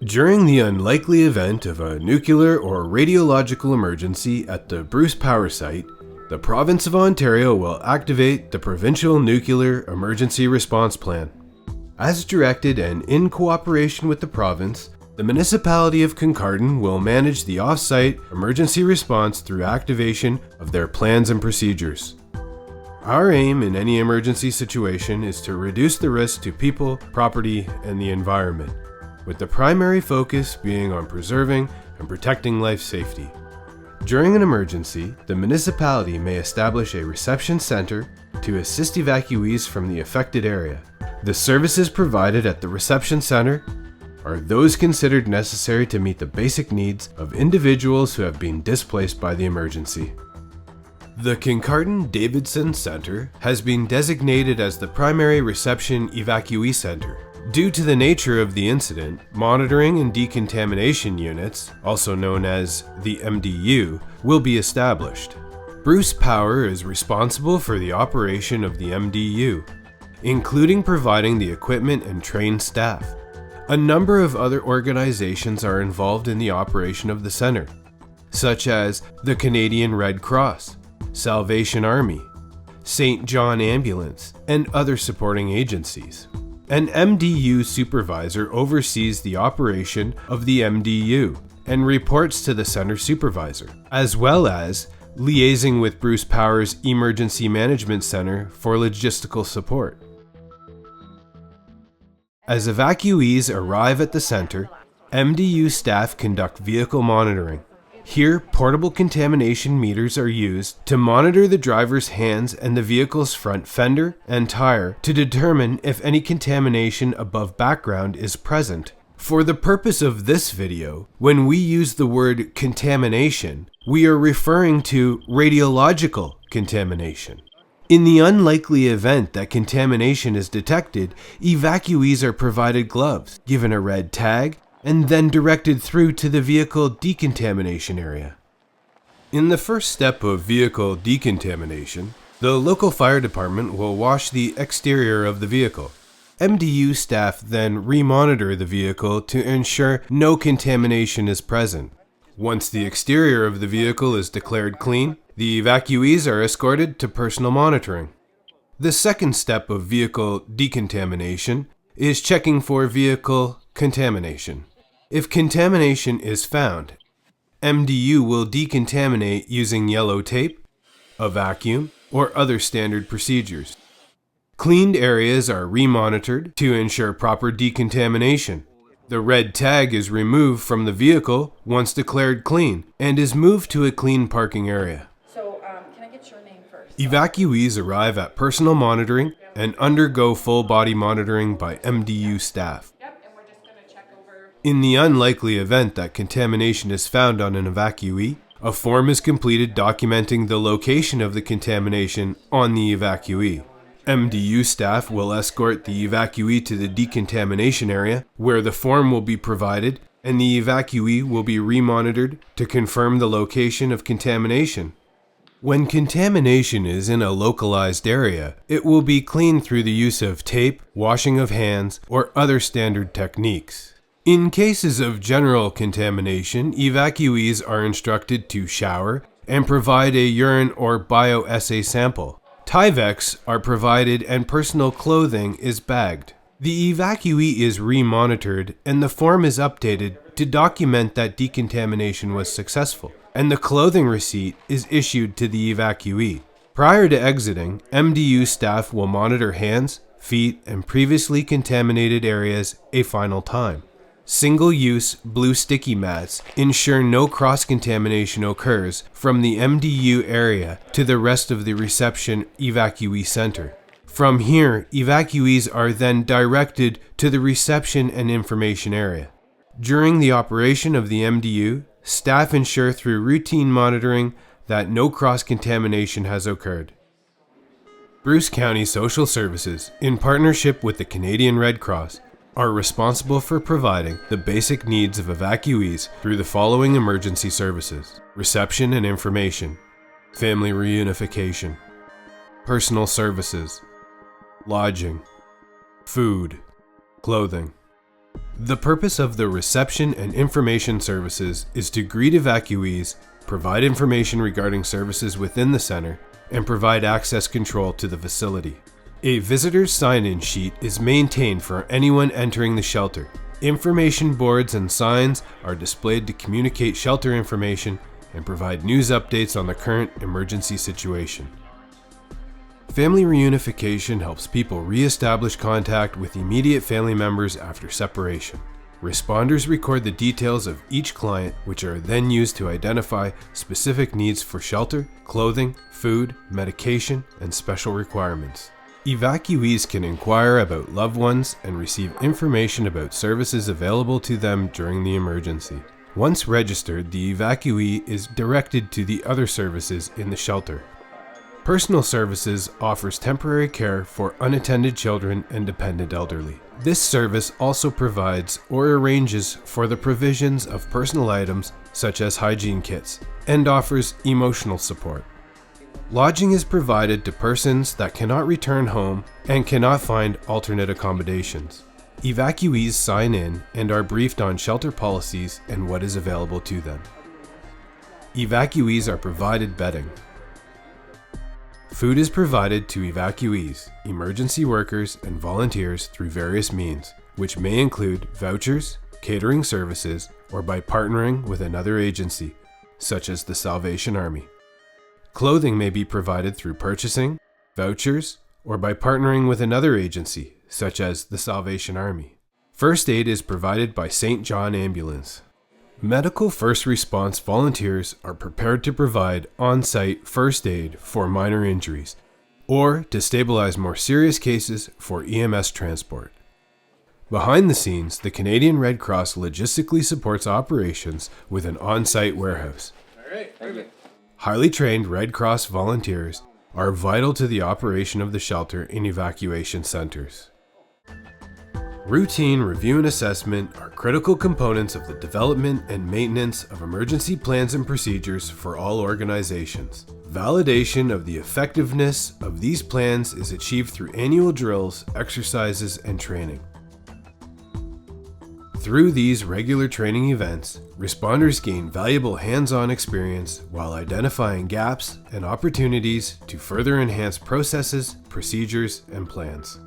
During the unlikely event of a nuclear or radiological emergency at the Bruce Power Site, the Province of Ontario will activate the Provincial Nuclear Emergency Response Plan. As directed and in cooperation with the province, the Municipality of Kincardine will manage the off-site emergency response through activation of their plans and procedures. Our aim in any emergency situation is to reduce the risk to people, property, and the environment, with the primary focus being on preserving and protecting life safety. During an emergency, the municipality may establish a reception center to assist evacuees from the affected area. The services provided at the reception center are those considered necessary to meet the basic needs of individuals who have been displaced by the emergency. The Kincardine Davidson Center has been designated as the primary reception evacuee center. Due to the nature of the incident, monitoring and decontamination units, also known as the MDU, will be established. Bruce Power is responsible for the operation of the MDU, including providing the equipment and trained staff. A number of other organizations are involved in the operation of the center, such as the Canadian Red Cross, Salvation Army, St. John Ambulance, and other supporting agencies. An MDU supervisor oversees the operation of the MDU and reports to the center supervisor, as well as liaising with Bruce Power's Emergency Management Center for logistical support. As evacuees arrive at the center, MDU staff conduct vehicle monitoring. Here, portable contamination meters are used to monitor the driver's hands and the vehicle's front fender and tire to determine if any contamination above background is present. For the purpose of this video, when we use the word contamination, we are referring to radiological contamination. In the unlikely event that contamination is detected, evacuees are provided gloves, given a red tag, and then directed through to the vehicle decontamination area. In the first step of vehicle decontamination, the local fire department will wash the exterior of the vehicle. MDU staff then remonitor the vehicle to ensure no contamination is present. Once the exterior of the vehicle is declared clean, the evacuees are escorted to personal monitoring. The second step of vehicle decontamination is checking for vehicle contamination. If contamination is found, MDU will decontaminate using yellow tape, a vacuum, or other standard procedures. Cleaned areas are remonitored to ensure proper decontamination. The red tag is removed from the vehicle once declared clean and is moved to a clean parking area. Can I get your name first? Evacuees arrive at personal monitoring and undergo full body monitoring by MDU staff. In the unlikely event that contamination is found on an evacuee, a form is completed documenting the location of the contamination on the evacuee. MDU staff will escort the evacuee to the decontamination area, where the form will be provided, and the evacuee will be remonitored to confirm the location of contamination. When contamination is in a localized area, it will be cleaned through the use of tape, washing of hands, or other standard techniques. In cases of general contamination, evacuees are instructed to shower and provide a urine or bioassay sample. Tyveks are provided and personal clothing is bagged. The evacuee is remonitored and the form is updated to document that decontamination was successful, and the clothing receipt is issued to the evacuee. Prior to exiting, MDU staff will monitor hands, feet, and previously contaminated areas a final time. Single-use blue sticky mats ensure no cross-contamination occurs from the MDU area to the rest of the reception evacuee center. From here, evacuees are then directed to the reception and information area. During the operation of the MDU, staff ensure through routine monitoring that no cross-contamination has occurred. Bruce County Social Services, in partnership with the Canadian Red Cross, are responsible for providing the basic needs of evacuees through the following emergency services: reception and information, family reunification, personal services, lodging, food, clothing, The purpose of the reception and information services is to greet evacuees, provide information regarding services within the center, and provide access control to the facility. A visitor's sign-in sheet is maintained for anyone entering the shelter. Information boards and signs are displayed to communicate shelter information and provide news updates on the current emergency situation. Family reunification helps people re-establish contact with immediate family members after separation. Responders record the details of each client, which are then used to identify specific needs for shelter, clothing, food, medication, and special requirements. Evacuees can inquire about loved ones and receive information about services available to them during the emergency. Once registered, the evacuee is directed to the other services in the shelter. Personal Services offers temporary care for unattended children and dependent elderly. This service also provides or arranges for the provisions of personal items such as hygiene kits and offers emotional support. Lodging is provided to persons that cannot return home and cannot find alternate accommodations. Evacuees sign in and are briefed on shelter policies and what is available to them. Evacuees are provided bedding. Food is provided to evacuees, emergency workers, and volunteers through various means, which may include vouchers, catering services, or by partnering with another agency, such as the Salvation Army. Clothing may be provided through purchasing, vouchers, or by partnering with another agency, such as the Salvation Army. First aid is provided by St. John Ambulance. Medical first response volunteers are prepared to provide on-site first aid for minor injuries, or to stabilize more serious cases for EMS transport. Behind the scenes, the Canadian Red Cross logistically supports operations with an on-site warehouse. All right, perfect. Highly trained Red Cross volunteers are vital to the operation of the shelter in evacuation centers. Routine review and assessment are critical components of the development and maintenance of emergency plans and procedures for all organizations. Validation of the effectiveness of these plans is achieved through annual drills, exercises, and training. Through these regular training events, responders gain valuable hands-on experience while identifying gaps and opportunities to further enhance processes, procedures, and plans.